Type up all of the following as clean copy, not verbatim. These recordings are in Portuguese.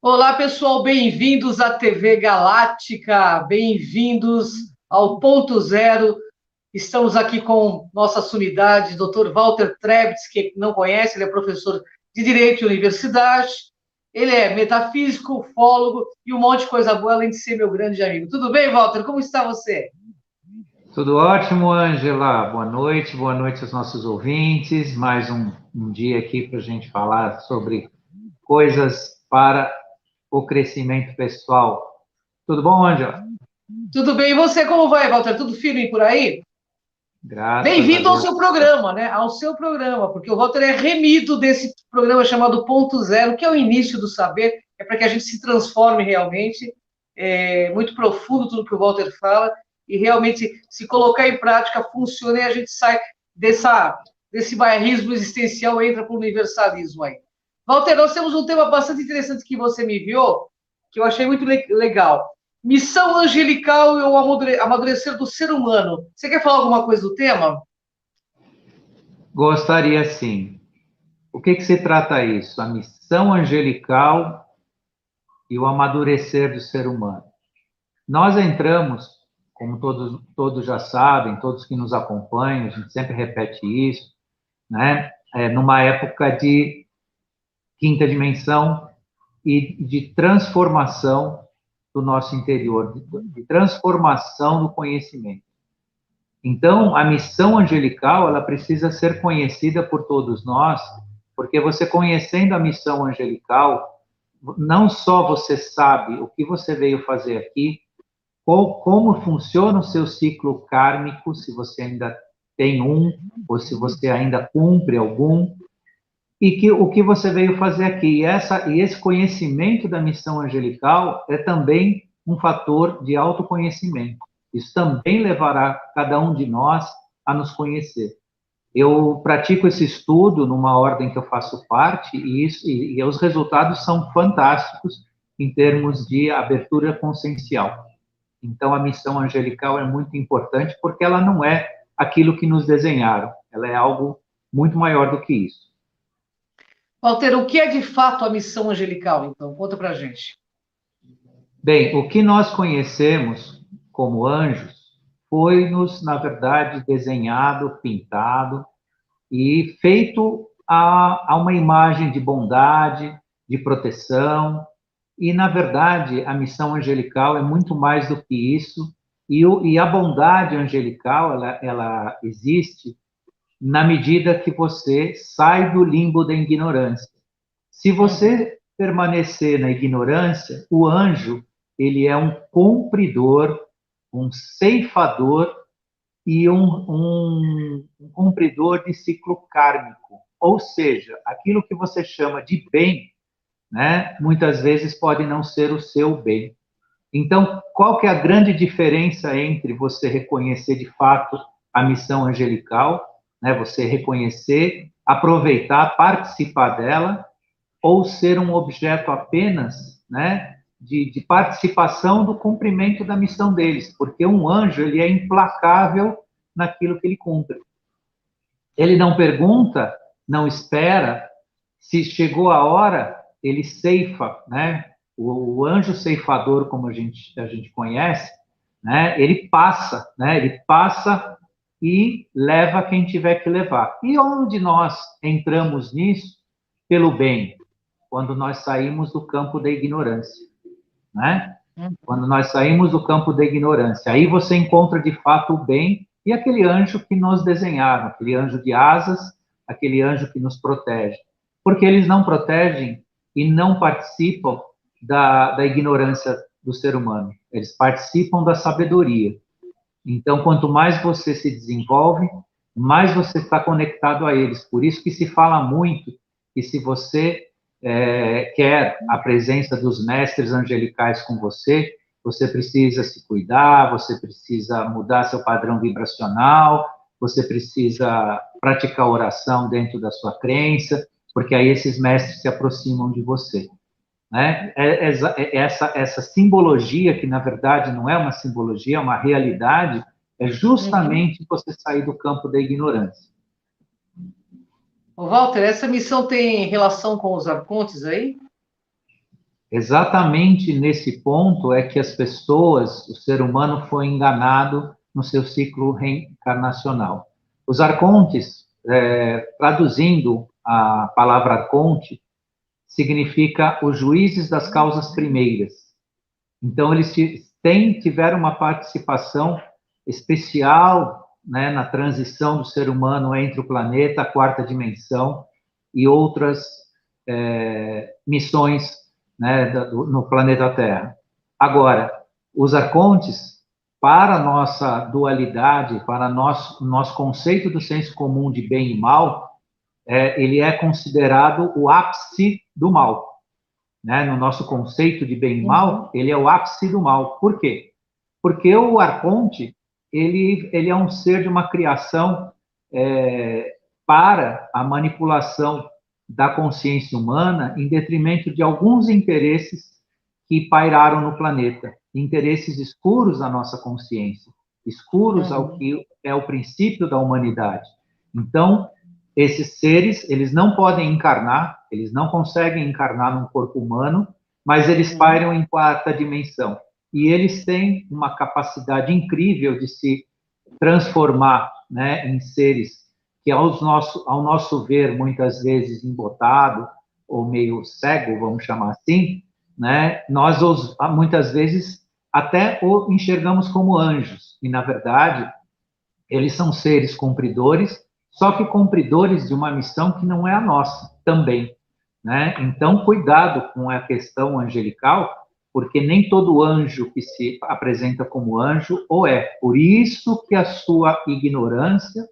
Olá, pessoal, bem-vindos à TV Galáctica, bem-vindos ao Ponto Zero. Estamos aqui com nossa sumidade, Dr. Walter Trebitz, que não conhece, ele é professor de Direito e Universidade, ele é metafísico, ufólogo e um monte de coisa boa, além de ser meu grande amigo. Tudo bem, Walter? Como está você? Tudo ótimo, Ângela. Boa noite aos nossos ouvintes. Mais um dia aqui para a gente falar sobre coisas para o crescimento pessoal. Tudo bom, Ângela? Tudo bem, e você, como vai, Walter? Tudo firme por aí? Graças a Bem-vindo ao Deus. seu programa, né? Ao seu programa, porque o Walter é remido desse programa chamado Ponto Zero, que é o início do saber, é para que a gente se transforme realmente. É muito profundo tudo que o Walter fala, e realmente, se colocar em prática, funciona e a gente sai desse bairrismo existencial e entra para o universalismo aí. Walter, nós temos um tema bastante interessante que você me enviou, que eu achei muito legal. Missão angelical e o amadurecer do ser humano. Você quer falar alguma coisa do tema? Gostaria sim. O que se trata isso? A missão angelical e o amadurecer do ser humano. Nós entramos, como todos já sabem, todos que nos acompanham, a gente sempre repete isso, né? Numa época de quinta dimensão e de transformação do nosso interior, de transformação do conhecimento. Então, a missão angelical, ela precisa ser conhecida por todos nós, porque você conhecendo a missão angelical, não só você sabe o que você veio fazer aqui, como funciona o seu ciclo kármico, se você ainda tem um, ou se você ainda cumpre algum, o que você veio fazer aqui. E esse conhecimento da missão angelical é também um fator de autoconhecimento. Isso também levará cada um de nós a nos conhecer. Eu pratico esse estudo numa ordem que eu faço parte e os resultados são fantásticos em termos de abertura consciencial. Então, a missão angelical é muito importante porque ela não é aquilo que nos desenharam, ela é algo muito maior do que isso. Walter, o que é de fato a missão angelical, então? Conta pra gente. Bem, o que nós conhecemos como anjos foi-nos, na verdade, desenhado, pintado e feito a uma imagem de bondade, de proteção. E, na verdade, a missão angelical é muito mais do que isso. E a bondade angelical, ela existe na medida que você sai do limbo da ignorância. Se Uhum. você permanecer na ignorância, o anjo, ele é um cumpridor, um ceifador e um cumpridor de ciclo kármico. Ou seja, aquilo que você chama de bem, né, muitas vezes pode não ser o seu bem. Então, qual que é a grande diferença entre você reconhecer de fato a missão angelical, né, você reconhecer, aproveitar, participar dela, ou ser um objeto apenas, né, de participação do cumprimento da missão deles, porque um anjo ele é implacável naquilo que ele cumpre. Ele não pergunta, não espera, se chegou a hora, ele ceifa, né? O anjo ceifador, como a gente conhece, né? Ele passa, né? Ele passa e leva quem tiver que levar. E onde nós entramos nisso? Pelo bem, quando nós saímos do campo da ignorância, né? Quando nós saímos do campo da ignorância, aí você encontra de fato o bem e aquele anjo que nos desenharam, aquele anjo de asas, aquele anjo que nos protege. Porque eles não protegem e não participam da ignorância do ser humano, eles participam da sabedoria. Então, quanto mais você se desenvolve, mais você está conectado a eles. Por isso que se fala muito que se você quer a presença dos mestres angelicais com você, você precisa se cuidar, você precisa mudar seu padrão vibracional, você precisa praticar oração dentro da sua crença, porque aí esses mestres se aproximam de você. Né? Essa simbologia, que na verdade não é uma simbologia, é uma realidade, é Uhum. justamente você sair do campo da ignorância. Ô, Walter, essa missão tem relação com os arcontes aí? Exatamente nesse ponto é que as pessoas, o ser humano foi enganado no seu ciclo reencarnacional. Os arcontes, traduzindo a palavra arconte, significa os juízes das causas primeiras. Então, eles tiveram uma participação especial, né, na transição do ser humano entre o planeta, a quarta dimensão, e outras missões, né, no planeta Terra. Agora, os arcontes, para a nossa dualidade, para o nosso conceito do senso comum de bem e mal, ele é considerado o ápice do mal. Né? No nosso conceito de bem e mal, ele é o ápice do mal. Por quê? Porque o arconte, ele é um ser de uma criação para a manipulação da consciência humana em detrimento de alguns interesses que pairaram no planeta, interesses escuros da nossa consciência, escuros ao que é o princípio da humanidade. Então, esses seres, eles não podem encarnar, eles não conseguem encarnar num corpo humano, mas eles pairam em quarta dimensão. E eles têm uma capacidade incrível de se transformar, né, em seres que, ao nosso ver, muitas vezes embotado ou meio cego, vamos chamar assim, né, nós muitas vezes até o enxergamos como anjos. E, na verdade, eles são seres cumpridores, só que cumpridores de uma missão que não é a nossa também, né? Então, cuidado com a questão angelical, porque nem todo anjo que se apresenta como anjo ou é. Por isso que a sua ignorância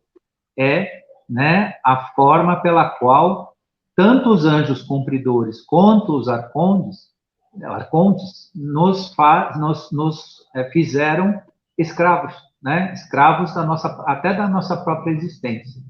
é, né, a forma pela qual tanto os anjos cumpridores quanto os arcontes nos fizeram escravos, né? Escravos até da nossa própria existência,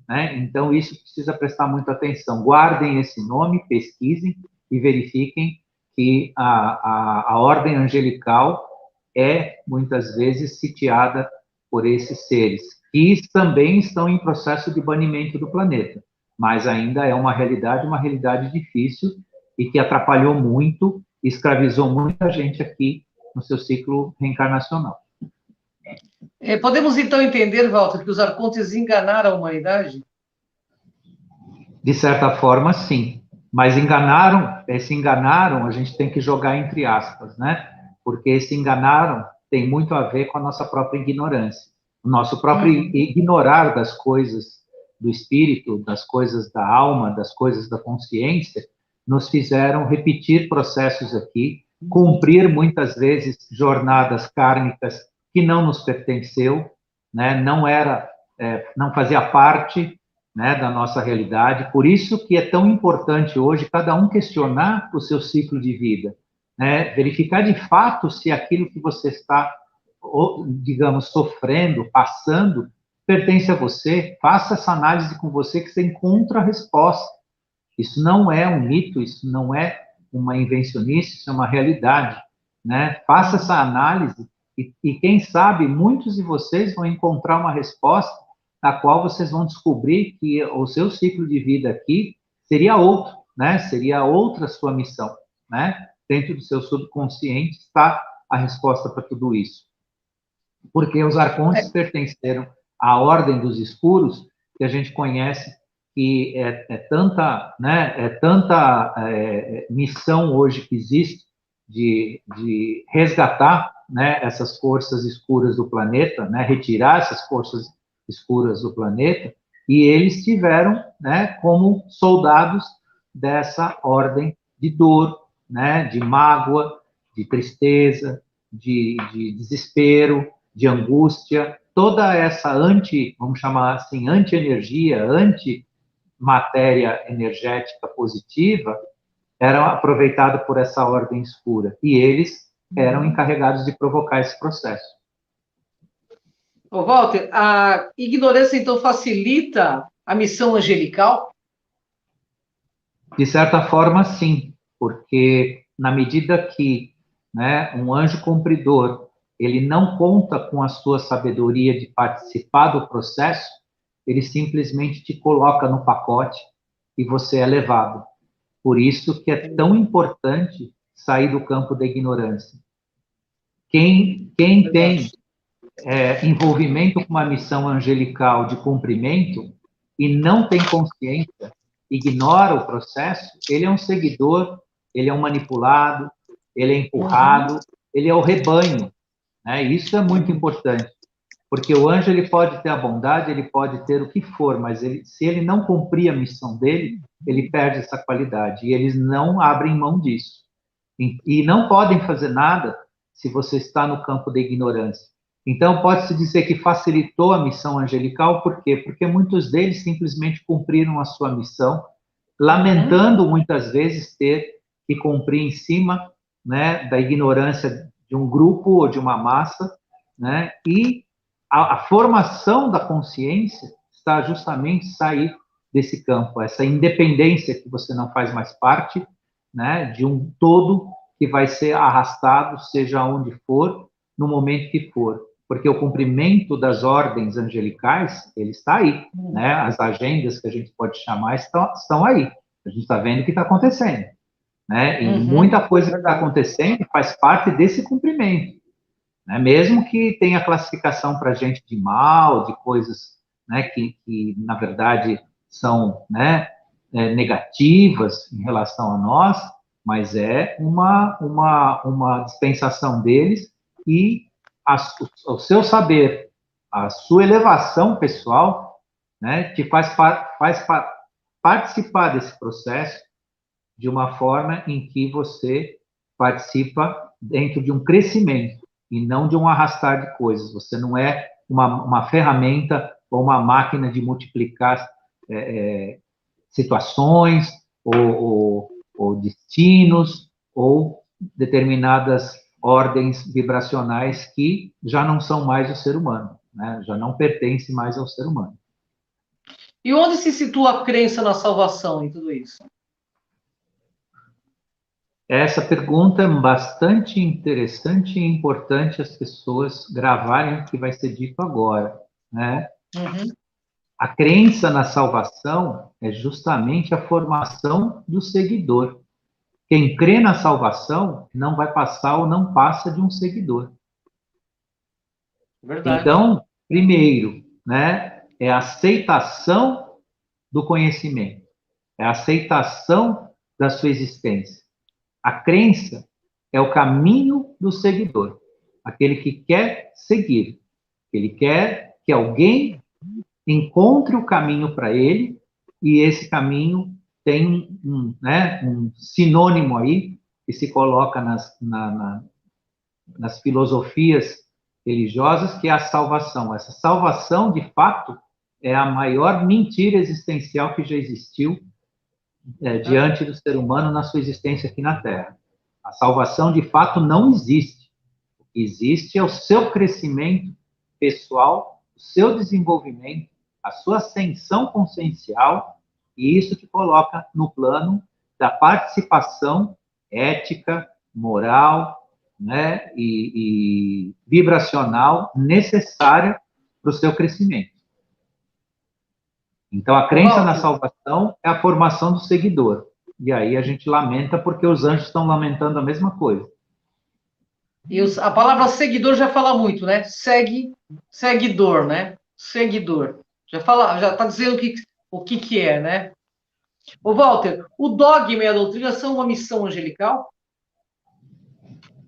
né? Então, isso precisa prestar muita atenção. Guardem esse nome, pesquisem e verifiquem que a ordem angelical é, muitas vezes, sitiada por esses seres, que também estão em processo de banimento do planeta, mas ainda é uma realidade difícil e que atrapalhou muito, escravizou muita gente aqui no seu ciclo reencarnacional. Podemos então entender, Walter, que os arcontes enganaram a humanidade? De certa forma, sim. Mas esse enganaram, a gente tem que jogar entre aspas, né? Porque esse enganaram tem muito a ver com a nossa própria ignorância. O nosso próprio ignorar das coisas do espírito, das coisas da alma, das coisas da consciência, nos fizeram repetir processos aqui, cumprir muitas vezes jornadas kármicas que não nos pertenceu, né? Não fazia parte, né, da nossa realidade. Por isso que é tão importante hoje cada um questionar o seu ciclo de vida, né? Verificar de fato se aquilo que você está, digamos, sofrendo, passando, pertence a você. Faça essa análise com você que você encontra a resposta. Isso não é um mito, isso não é uma invencionice, isso é uma realidade, né? Faça essa análise e quem sabe muitos de vocês vão encontrar uma resposta na qual vocês vão descobrir que o seu ciclo de vida aqui seria outro, né? Seria outra sua missão, né? Dentro do seu subconsciente está a resposta para tudo isso. Porque os arcontes pertenceram à ordem dos escuros, que a gente conhece que tanta missão hoje que existe de resgatar, né, essas forças escuras do planeta, né, retirar essas forças escuras do planeta, e eles tiveram, né, como soldados dessa ordem de dor, né, de mágoa, de tristeza, de desespero, de angústia, toda essa vamos chamar assim, anti-energia, anti-matéria energética positiva, era aproveitada por essa ordem escura, e eles eram encarregados de provocar esse processo. Ô, Walter, a ignorância, então, facilita a missão angelical? De certa forma, sim, porque na medida que, né, um anjo cumpridor, ele não conta com a sua sabedoria de participar do processo, ele simplesmente te coloca no pacote e você é levado. Por isso que é tão importante sair do campo da ignorância. Quem tem envolvimento com uma missão angelical de cumprimento e não tem consciência, ignora o processo, ele é um seguidor, ele é um manipulado, ele é empurrado, ele é o rebanho, né? Isso é muito importante, porque o anjo ele pode ter a bondade, ele pode ter o que for, mas se ele não cumprir a missão dele, ele perde essa qualidade, e eles não abrem mão disso. E não podem fazer nada se você está no campo da ignorância. Então, pode-se dizer que facilitou a missão angelical, por quê? Porque muitos deles simplesmente cumpriram a sua missão, lamentando muitas vezes ter que cumprir em cima, né, da ignorância de um grupo ou de uma massa, né, e a formação da consciência está justamente sair desse campo, essa independência que você não faz mais parte, né, de um todo que vai ser arrastado, seja onde for, no momento que for. Porque o cumprimento das ordens angelicais, ele está aí, né? As agendas que a gente pode chamar estão aí. A gente está vendo o que está acontecendo, né? E muita coisa que está acontecendo faz parte desse cumprimento, né? Mesmo que tenha classificação para gente de mal, de coisas, né, que na verdade são, né, negativas em relação a nós, mas é uma dispensação deles e o seu saber, a sua elevação pessoal, né, te faz participar desse processo de uma forma em que você participa dentro de um crescimento e não de um arrastar de coisas. Você não é uma ferramenta ou uma máquina de multiplicar situações ou destinos ou determinadas ordens vibracionais que já não são mais o ser humano, né? Já não pertencem mais ao ser humano. E onde se situa a crença na salvação em tudo isso? Essa pergunta é bastante interessante e importante as pessoas gravarem o que vai ser dito agora, né? A crença na salvação é justamente a formação do seguidor. Quem crê na salvação não vai passar ou não passa de um seguidor. Verdade. Então, primeiro, né, é a aceitação do conhecimento, é a aceitação da sua existência. A crença é o caminho do seguidor, aquele que quer seguir, ele quer que alguém encontre o caminho para ele, e esse caminho tem um sinônimo aí, que se coloca nas filosofias religiosas, que é a salvação. Essa salvação, de fato, é a maior mentira existencial que já existiu diante do ser humano na sua existência aqui na Terra. A salvação, de fato, não existe. O que existe é o seu crescimento pessoal, o seu desenvolvimento, a sua ascensão consciencial, e isso te coloca no plano da participação ética, moral, né, e vibracional necessária para o seu crescimento. Então, a crença na salvação é a formação do seguidor. E aí a gente lamenta porque os anjos estão lamentando a mesma coisa. E a palavra seguidor já fala muito, né? Seguidor, né? Seguidor. Já está dizendo o que é, né? Ô, Walter, o dogma e a doutrina são uma missão angelical?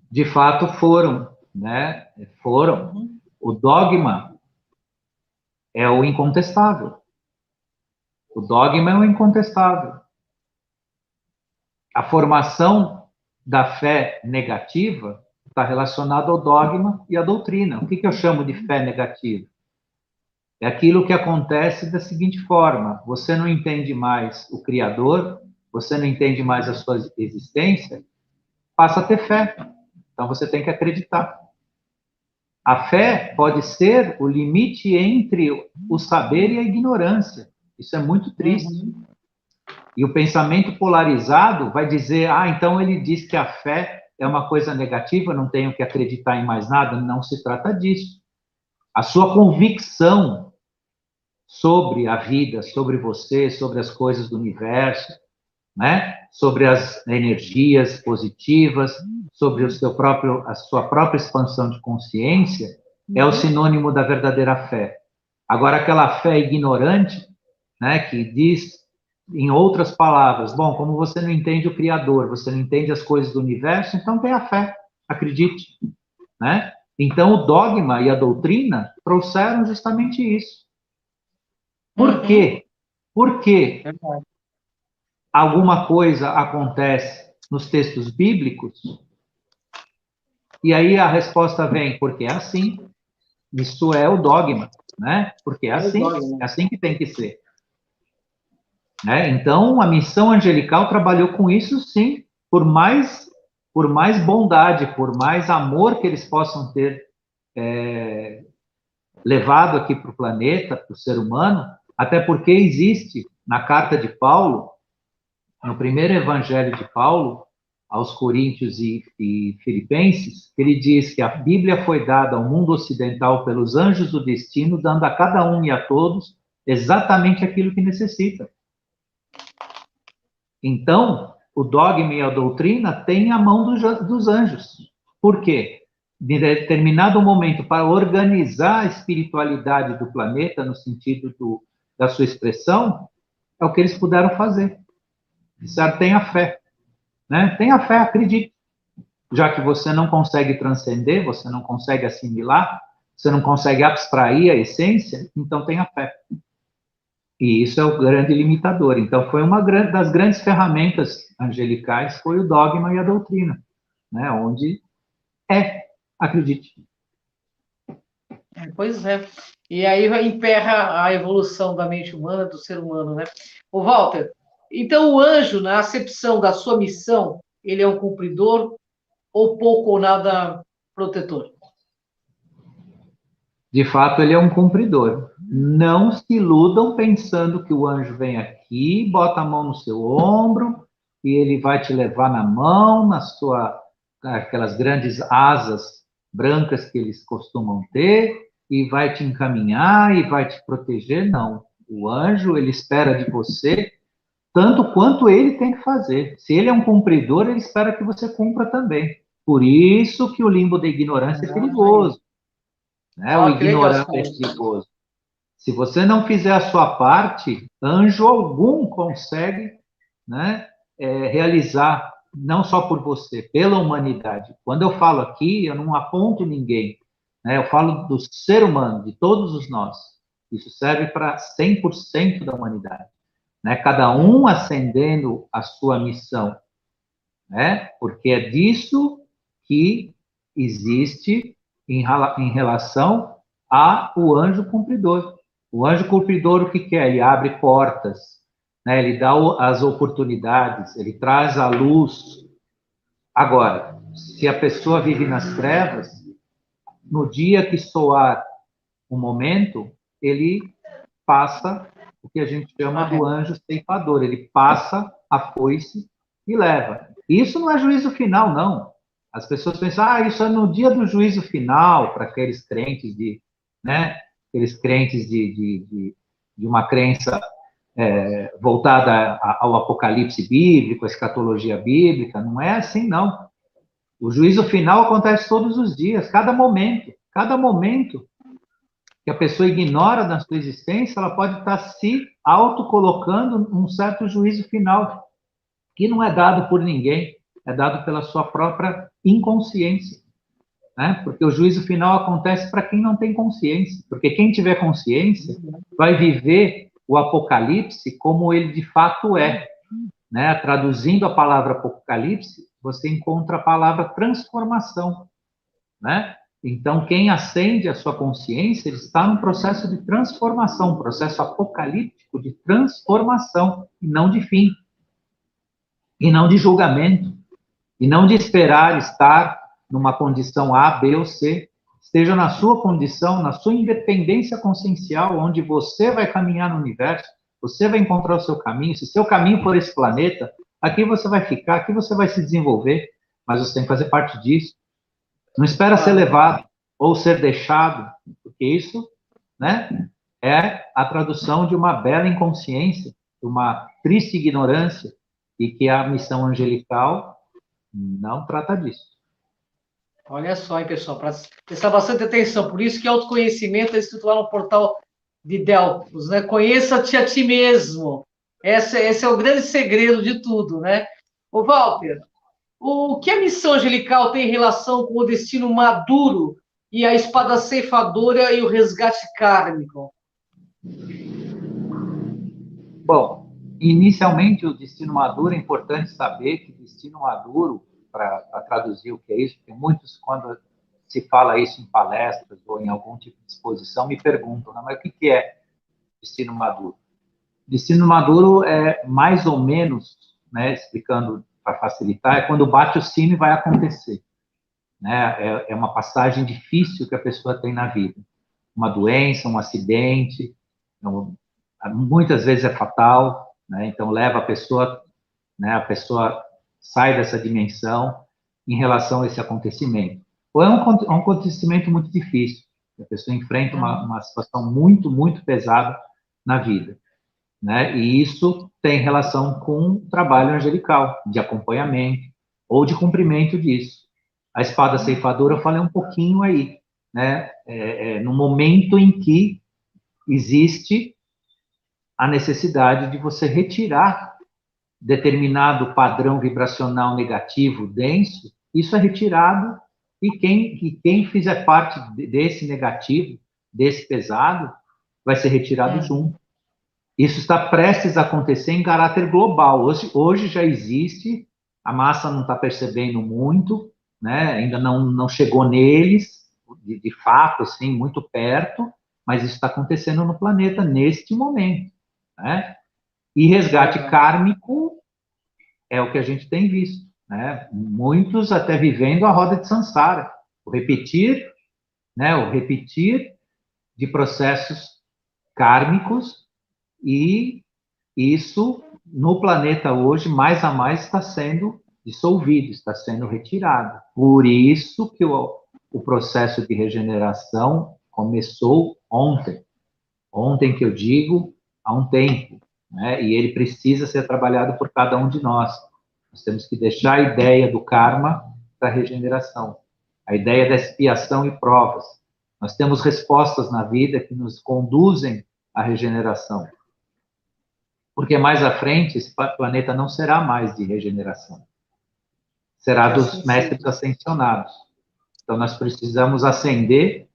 De fato foram, né? Foram. O dogma é o incontestável. O dogma é o incontestável. A formação da fé negativa está relacionada ao dogma e à doutrina. O que eu chamo de fé negativa? É aquilo que acontece da seguinte forma: você não entende mais o Criador, você não entende mais a sua existência, passa a ter fé. Então você tem que acreditar. A fé pode ser o limite entre o saber e a ignorância. Isso é muito triste. E o pensamento polarizado vai dizer, então ele diz que a fé é uma coisa negativa, não tenho que acreditar em mais nada. Não se trata disso. A sua convicção sobre a vida, sobre você, sobre as coisas do universo, né? Sobre as energias positivas, sobre a sua própria expansão de consciência, é o sinônimo da verdadeira fé. Agora, aquela fé ignorante, né, que diz, em outras palavras, bom, como você não entende o Criador, você não entende as coisas do universo, então tenha fé, acredite, né? Então, o dogma e a doutrina trouxeram justamente isso. Por quê? Porque alguma coisa acontece nos textos bíblicos, e aí a resposta vem, porque é assim, isso é o dogma, né? Porque é assim que tem que ser. Né? Então, a missão angelical trabalhou com isso, sim, por mais bondade, por mais amor que eles possam ter levado aqui para o planeta, para o ser humano, até porque existe na carta de Paulo, no primeiro evangelho de Paulo, aos Coríntios e Filipenses, ele diz que a Bíblia foi dada ao mundo ocidental pelos anjos do destino, dando a cada um e a todos exatamente aquilo que necessita. Então, o dogma e a doutrina têm a mão dos anjos. Por quê? De determinado momento, para organizar a espiritualidade do planeta, no sentido da sua expressão, é o que eles puderam fazer. Disseram, tenha fé. Né? Tenha fé, acredite. Já que você não consegue transcender, você não consegue assimilar, você não consegue abstrair a essência, então tenha fé. E isso é o grande limitador. Então, foi uma das grandes ferramentas angelicais, foi o dogma e a doutrina, né? Onde acredite. Pois é. E aí emperra a evolução da mente humana, do ser humano, né? O Walter, então o anjo, na acepção da sua missão, ele é um cumpridor ou pouco ou nada protetor? De fato, ele é um cumpridor. Não se iludam pensando que o anjo vem aqui, bota a mão no seu ombro e ele vai te levar na mão, aquelas grandes asas brancas que eles costumam ter, e vai te encaminhar e vai te proteger. Não. O anjo, ele espera de você tanto quanto ele tem que fazer. Se ele é um cumpridor, ele espera que você cumpra também. Por isso que o limbo da ignorância é perigoso. Né? O ignorante é perigoso. Se você não fizer a sua parte, anjo algum consegue, né, realizar, não só por você, pela humanidade. Quando eu falo aqui, eu não aponto ninguém, né, eu falo do ser humano, de todos os nós. Isso serve para 100% da humanidade. Né? Cada um ascendendo a sua missão. Né? Porque é disso que existe em relação ao anjo cumpridor. O anjo cumpridor, o que quer? Ele abre portas, né? Ele dá as oportunidades, ele traz a luz. Agora, se a pessoa vive nas trevas, no dia que soar o momento, ele passa o que a gente chama do anjo ceifador. Ele passa a foice e leva. Isso não é juízo final, não. As pessoas pensam, isso é no dia do juízo final, para aqueles crentes né? Aqueles crentes de uma crença voltada ao apocalipse bíblico, à escatologia bíblica. Não é assim, não. O juízo final acontece todos os dias, cada momento que a pessoa ignora da sua existência, ela pode estar se autocolocando um certo juízo final, que não é dado por ninguém, é dado pela sua própria inconsciência. Né? Porque o juízo final acontece para quem não tem consciência. Porque quem tiver consciência vai viver o apocalipse como ele de fato é. Né? Traduzindo a palavra apocalipse, você encontra a palavra transformação. Né? Então, quem acende a sua consciência, ele está num processo de transformação, um processo apocalíptico de transformação, e não de fim, e não de julgamento, e não de esperar estar numa condição A, B ou C. Esteja na sua condição, na sua independência consciencial, onde você vai caminhar no universo, você vai encontrar o seu caminho. Se seu caminho for esse planeta, aqui você vai ficar, aqui você vai se desenvolver, mas você tem que fazer parte disso. Não espera ser levado ou ser deixado, porque isso, né, é a tradução de uma bela inconsciência, de uma triste ignorância, e que a missão angelical não trata disso. Olha só, hein, pessoal, para prestar bastante atenção. Por isso que autoconhecimento é estrutural no portal de Delfos, né? Conheça-te a ti mesmo. Esse é o grande segredo de tudo, né? Ô, Walter, o que a missão angelical tem em relação com o destino maduro e a espada ceifadora e o resgate kármico? Bom, inicialmente o destino maduro, é importante saber que destino maduro, para traduzir o que é isso, porque muitos, quando se fala isso em palestras ou em algum tipo de exposição, me perguntam, mas o que é destino maduro? Destino maduro é mais ou menos, né, explicando para facilitar, é quando bate o sino e vai acontecer. Né? É uma passagem difícil que a pessoa tem na vida. Uma doença, um acidente, muitas vezes é fatal, né? Então leva a pessoa, né? A pessoa sai dessa dimensão em relação a esse acontecimento. Ou é um acontecimento muito difícil, a pessoa enfrenta uma situação muito, muito pesada na vida, né? E isso tem relação com o trabalho angelical, de acompanhamento ou de cumprimento disso. A espada ceifadora, eu falei um pouquinho aí, né? No momento em que existe a necessidade de você retirar determinado padrão vibracional negativo denso, isso é retirado e quem fizer parte desse negativo, desse pesado, vai ser retirado junto. Isso está prestes a acontecer em caráter global. Hoje já existe, a massa não está percebendo muito, né? Ainda não chegou neles, de fato, assim, muito perto, mas isso está acontecendo no planeta neste momento. Né? E resgate kármico é o que a gente tem visto. Né? Muitos até vivendo a roda de Sansara, o repetir de processos kármicos, e isso, no planeta hoje, mais a mais está sendo dissolvido, está sendo retirado. Por isso que o processo de regeneração começou ontem. Ontem que eu digo, há um tempo. Né? E ele precisa ser trabalhado por cada um de nós. Nós temos que deixar a ideia do karma para a regeneração, a ideia da expiação e provas. Nós temos respostas na vida que nos conduzem à regeneração. Porque mais à frente, esse planeta não será mais de regeneração. Será dos mestres ascensionados. Então, nós precisamos ascender,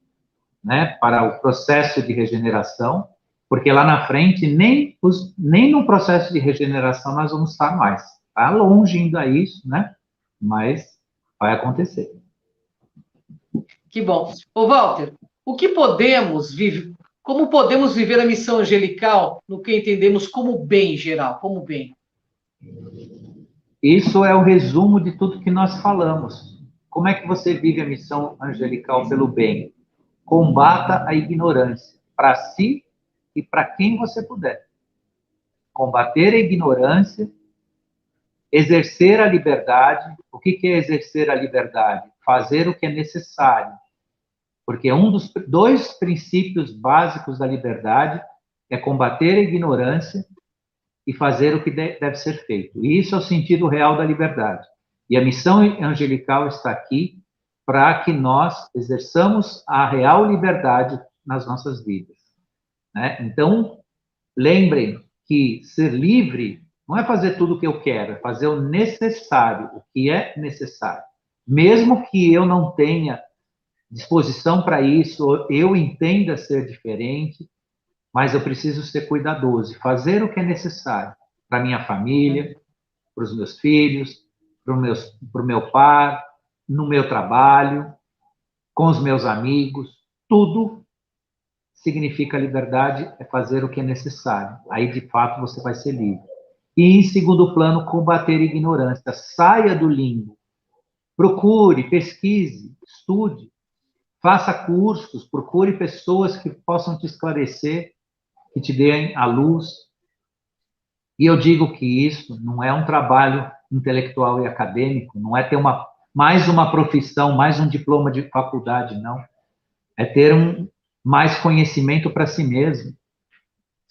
né, para o processo de regeneração, porque lá na frente, nem no processo de regeneração nós vamos estar mais. Está longe ainda isso, né? Mas vai acontecer. Que bom. Ô, Walter, como podemos viver a missão angelical no que entendemos como bem geral, como bem? Isso é o resumo de tudo que nós falamos. Como é que você vive a missão angelical pelo bem? Combata a ignorância, para si e para quem você puder. Combater a ignorância, exercer a liberdade. O que é exercer a liberdade? Fazer o que é necessário. Porque um dos dois princípios básicos da liberdade é combater a ignorância e fazer o que deve ser feito. E isso é o sentido real da liberdade. E a missão angelical está aqui para que nós exerçamos a real liberdade nas nossas vidas. Né? Então, lembrem que ser livre não é fazer tudo o que eu quero, é fazer o necessário, o que é necessário. Mesmo que eu não tenha disposição para isso, eu entenda ser diferente, mas eu preciso ser cuidadoso e fazer o que é necessário para minha família, para os meus filhos, para o meu par, no meu trabalho, com os meus amigos. Tudo significa liberdade, é fazer o que é necessário. Aí, de fato, você vai ser livre. E, em segundo plano, combater a ignorância. Saia do limbo. Procure, pesquise, estude, faça cursos, procure pessoas que possam te esclarecer, que te deem a luz. E eu digo que isso não é um trabalho intelectual e acadêmico, não é ter mais uma profissão, mais um diploma de faculdade, não. É ter mais conhecimento para si mesmo.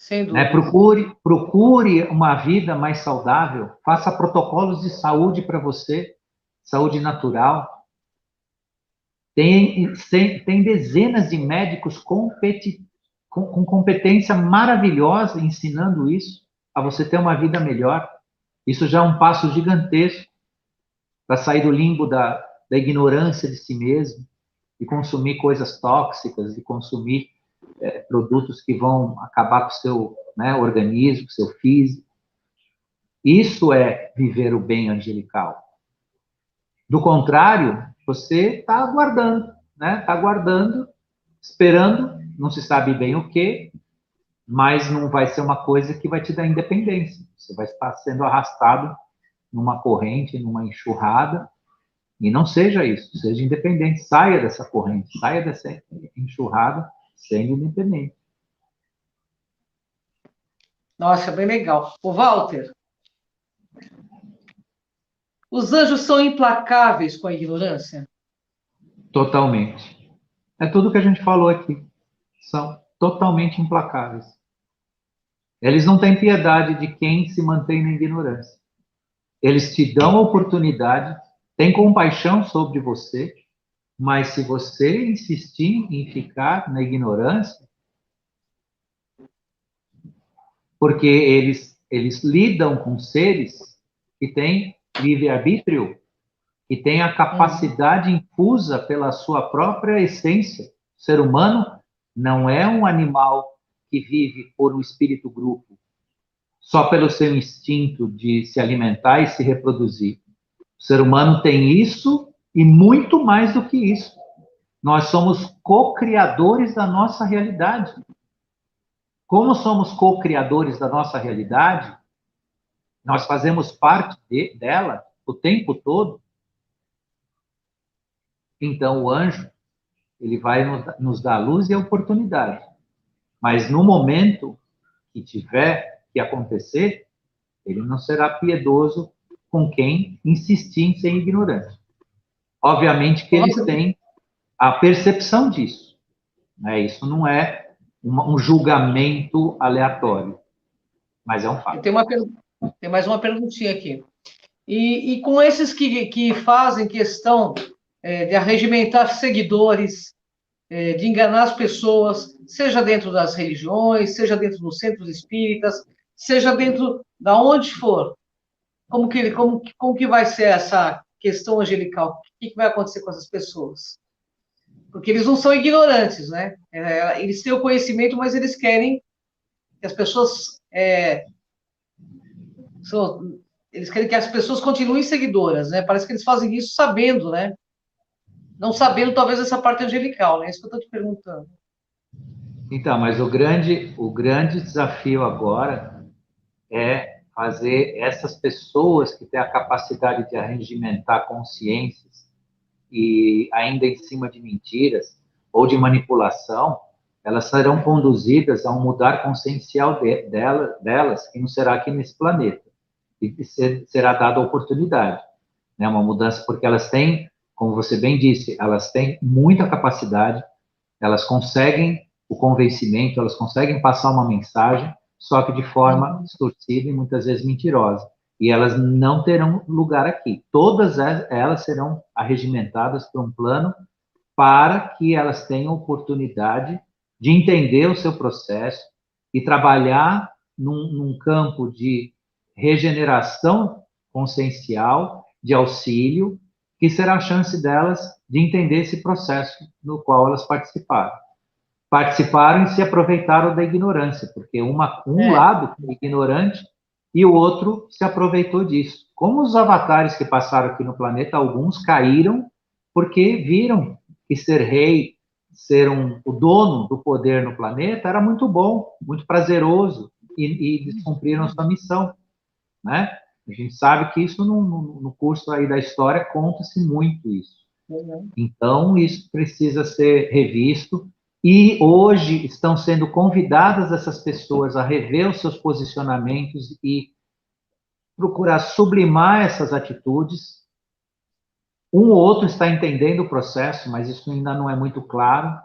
Sem né? dúvida. Procure uma vida mais saudável, faça protocolos de saúde para você, saúde natural. Tem dezenas de médicos com competência maravilhosa ensinando isso, a você ter uma vida melhor. Isso já é um passo gigantesco para sair do limbo da ignorância de si mesmo, de consumir coisas tóxicas, de consumir produtos que vão acabar com o seu, né, organismo, seu físico. Isso é viver o bem angelical. Do contrário, você está aguardando, né? Está aguardando, esperando, não se sabe bem o quê, mas não vai ser uma coisa que vai te dar independência. Você vai estar sendo arrastado numa corrente, numa enxurrada, e não seja isso, seja independente, saia dessa corrente, saia dessa enxurrada, sendo independente. Nossa, bem legal. O Walter, os anjos são implacáveis com a ignorância? Totalmente. É tudo que a gente falou aqui. São totalmente implacáveis. Eles não têm piedade de quem se mantém na ignorância. Eles te dão a oportunidade, têm compaixão sobre você, mas se você insistir em ficar na ignorância, porque eles lidam com seres que têm livre-arbítrio, que têm a capacidade infusa pela sua própria essência. O ser humano não é um animal que vive por um espírito grupo, só pelo seu instinto de se alimentar e se reproduzir. O ser humano tem isso e muito mais do que isso. Nós somos co-criadores da nossa realidade. Como somos co-criadores da nossa realidade, nós fazemos parte dela o tempo todo. Então, o anjo, ele vai nos dar a luz e a oportunidade. Mas no momento que tiver que acontecer, ele não será piedoso com quem insistir em ser ignorante. Obviamente que eles têm a percepção disso, né? Isso não é um julgamento aleatório, mas é um fato. Tem mais uma perguntinha aqui. E com esses que fazem questão de arregimentar seguidores, de enganar as pessoas, seja dentro das religiões, seja dentro dos centros espíritas, seja dentro da onde for, como que vai ser essa questão angelical? O que vai acontecer com essas pessoas? Porque eles não são ignorantes, né? Eles têm o conhecimento, mas eles querem que as pessoas eles querem que as pessoas continuem seguidoras, né? Parece que eles fazem isso sabendo, né? Não sabendo, talvez, essa parte angelical, né? É isso que eu estou te perguntando. Então, mas o grande desafio agora é fazer essas pessoas que têm a capacidade de arregimentar consciências e ainda em cima de mentiras ou de manipulação, elas serão conduzidas a um mudar consciencial delas, que não será aqui nesse planeta. E será dada a oportunidade, né? Uma mudança, porque elas têm, como você bem disse, elas têm muita capacidade, elas conseguem o convencimento, elas conseguem passar uma mensagem, só que de forma distorcida e muitas vezes mentirosa. E elas não terão lugar aqui. Todas elas serão arregimentadas por um plano para que elas tenham oportunidade de entender o seu processo e trabalhar num campo de regeneração consciencial, de auxílio, que será a chance delas de entender esse processo no qual elas participaram. Participaram e se aproveitaram da ignorância, porque um lado foi ignorante e o outro se aproveitou disso. Como os avatares que passaram aqui no planeta, alguns caíram porque viram que ser rei, ser o dono do poder no planeta era muito bom, muito prazeroso, e descumpriram sua missão, né? A gente sabe que isso no curso aí da história conta-se muito isso. Então, isso precisa ser revisto, e hoje estão sendo convidadas essas pessoas a rever os seus posicionamentos e procurar sublimar essas atitudes. Um ou outro está entendendo o processo, mas isso ainda não é muito claro.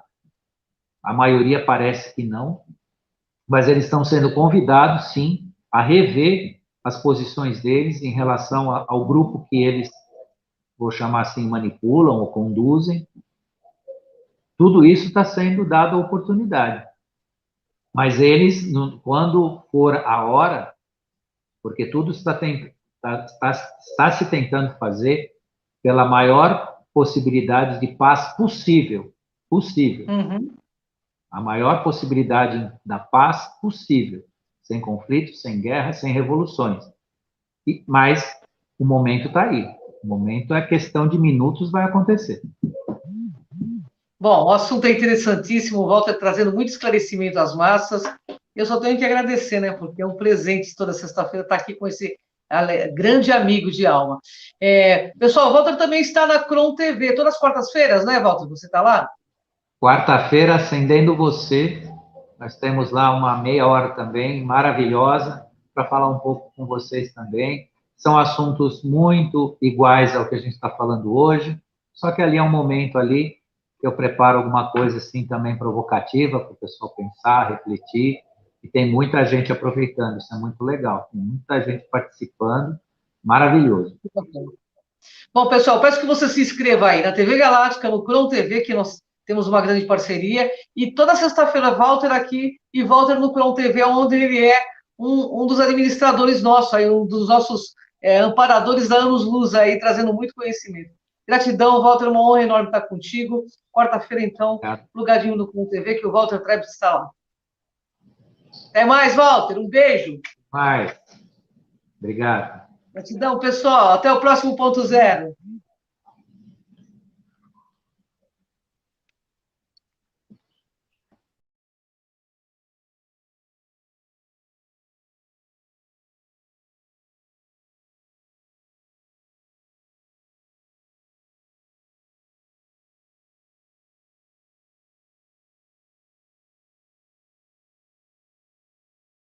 A maioria parece que não. mas eles estão sendo convidados, sim, a rever as posições deles em relação ao grupo que eles, vou chamar assim, manipulam ou conduzem. Tudo isso está sendo dado a oportunidade. Mas eles, quando for a hora, porque tudo está se tentando fazer pela maior possibilidade de paz possível. Possível. Uhum. A maior possibilidade da paz possível. Sem conflitos, sem guerra, sem revoluções. Mas o momento está aí. O momento é questão de minutos, vai acontecer. Bom, o assunto é interessantíssimo, o Walter trazendo muito esclarecimento às massas. Eu só tenho que agradecer, né? Porque é um presente toda sexta-feira estar aqui com esse grande amigo de alma. Pessoal, o Walter também está na Cron TV, todas as quartas-feiras, né, Walter? Você está lá? Quarta-feira, Acendendo Você. Nós temos lá uma meia hora também, maravilhosa, para falar um pouco com vocês também. São assuntos muito iguais ao que a gente está falando hoje, só que ali é um momento ali que eu preparo alguma coisa assim também provocativa para o pessoal pensar, refletir, e tem muita gente aproveitando, isso é muito legal, tem muita gente participando, maravilhoso. Bom, pessoal, peço que você se inscreva aí na TV Galáctica, no Cron TV, que nós temos uma grande parceria, e toda sexta-feira Walter aqui e Walter no Cron TV, onde ele é um dos administradores nossos, aí, um dos nossos amparadores da Anos Luz aí, trazendo muito conhecimento. Gratidão, Walter, uma honra enorme estar contigo. Quarta-feira, então, plugadinho no Cron TV, que o Walter Trebs está lá. Até mais, Walter, um beijo. Mais. Obrigado. Gratidão, pessoal. Até o próximo ponto zero.